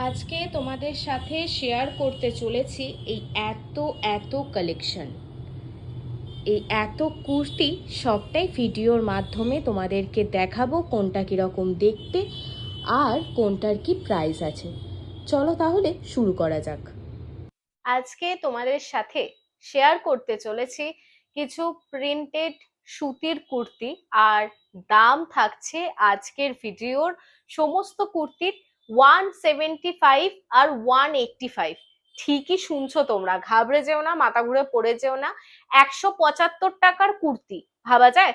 আজকে তোমাদের সাথে শেয়ার করতে চলেছি এই এত কালেকশন, এই এত কুর্তি সবটাই ভিডিওর মাধ্যমে তোমাদেরকে দেখাবো কোনটা কীরকম দেখতে আর কোনটার কি প্রাইস আছে। চলো তাহলে শুরু করা যাক। আজকে তোমাদের সাথে শেয়ার করতে চলেছি কিছু প্রিন্টেড সুতির কুর্তি, আর দাম থাকছে আজকের ভিডিওর সমস্ত কুর্তির 175 আর 185। ঠিকই শুনছো তোমরা, ঘাবড়ে যেও না, মাথা ঘুরে পড়ে যেও না। 175 টাকার কুর্তি ভাবা যায়?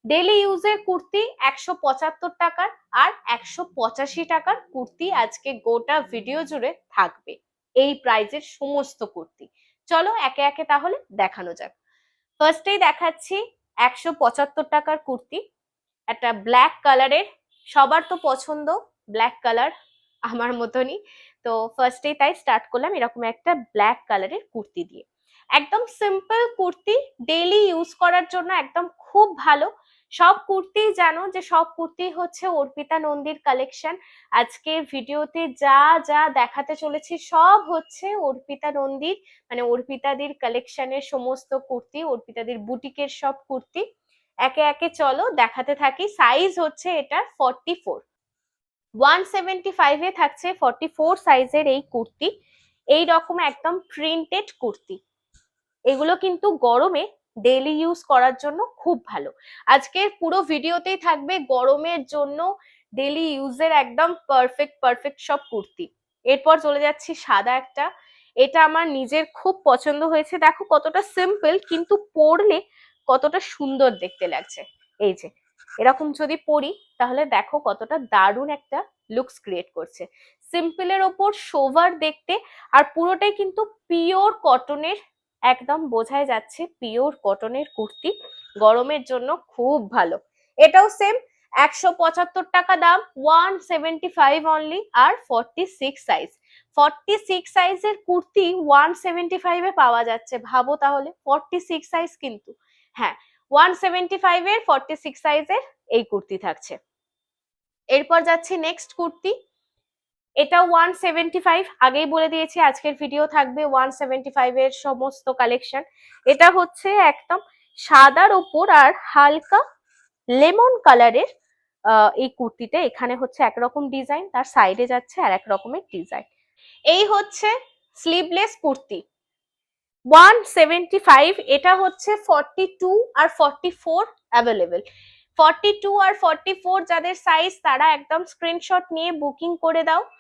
ডেলি ইউজের কুর্তি 175 টাকার, আর 185 টাকার কুর্তি আজকে গোটা ভিডিও জুড়ে থাকবে এই প্রাইজের সমস্ত কুর্তি। চলো একে একে তাহলে দেখানো যাক। ফার্স্টেই দেখাচ্ছি 175 টাকার কুর্তি, একটা ব্ল্যাক কালারের। সবার তো পছন্দ ব্ল্যাক কালার, আমার মতনই। তো ফার্স্টেই তাই স্টার্ট করলাম এরকম একটা ব্ল্যাক কালারের কুর্তি দিয়ে। একদম সিম্পল কুর্তি, ডেইলি ইউজ করার জন্য একদম খুব ভালো। সব কুর্তি জানো যে সব কুর্তি হচ্ছে অর্পিতা নন্দীর কালেকশন। আজকের ভিডিওতে যা যা দেখাতে চলেছি সব হচ্ছে অর্পিতা নন্দীর, মানে অর্পিতাদির কালেকশনের সমস্ত কুর্তি, অর্পিতাদির বুটিকের সব কুর্তি। একে একে চলো দেখাতে থাকি। সাইজ হচ্ছে এটা 44, 175 থাকছে 44 সাইজের এই কুর্তি। এই রকম একদম প্রিন্টেড কুর্তি, এগুলো কিন্তু গরমে ডেইলি ইউজ করার জন্য খুব ভালো। আজকের পুরো ভিডিওতেই থাকবে গরমের জন্য ডেইলি ইউজের একদম পারফেক্ট সব কুর্তি। এরপর চলে যাচ্ছি সাদা একটা, এটা আমার নিজের খুব পছন্দ হয়েছে। দেখো কতটা সিম্পল, কিন্তু পরলে কতটা সুন্দর দেখতে লাগছে। এই যে এরকম যদি পরি তাহলে দেখো কতটা দারুণ একটা লুকস ক্রিয়েট করছে। সিম্পলের ওপর সোভার দেখতে, আর পুরোটাই কিন্তু পিওর কটনের, একদম বোঝাই যাচ্ছে পিওর কটনের কুর্তি, গরমের জন্য খুব ভালো। এটাও সেম 175 টাকা দাম, 175 অনলি, আর 46 সাইজ। 46 সাইজের কুর্তি 175 এ পাওয়া যাচ্ছে, ভাবো তাহলে। 46 সাইজ কিন্তু, হ্যাঁ, 175 এর 46 সাইজের এই কুর্তি থাকছে। এরপর যাচ্ছি নেক্সট কুর্তি, এটা 175, আগেই বলে দিয়েছি আজকের ভিডিও থাকবে 175 এর সমস্ত কালেকশন। এটা হচ্ছে একদম সাদার উপর আর হালকা লেমন কালারের এই কুর্তিটা। এখানে হচ্ছে একরকম ডিজাইন, তার সাইডে যাচ্ছে আর এক রকমের ডিজাইন। এই হচ্ছে স্লিভলেস কুর্তি 175, এটা হচ্ছে 42 আর 44 অ্যাভেলেবেল। 42 আর 44 যাদের সাইজ তারা একদম স্ক্রিনশট নিয়ে বুকিং করে দাও।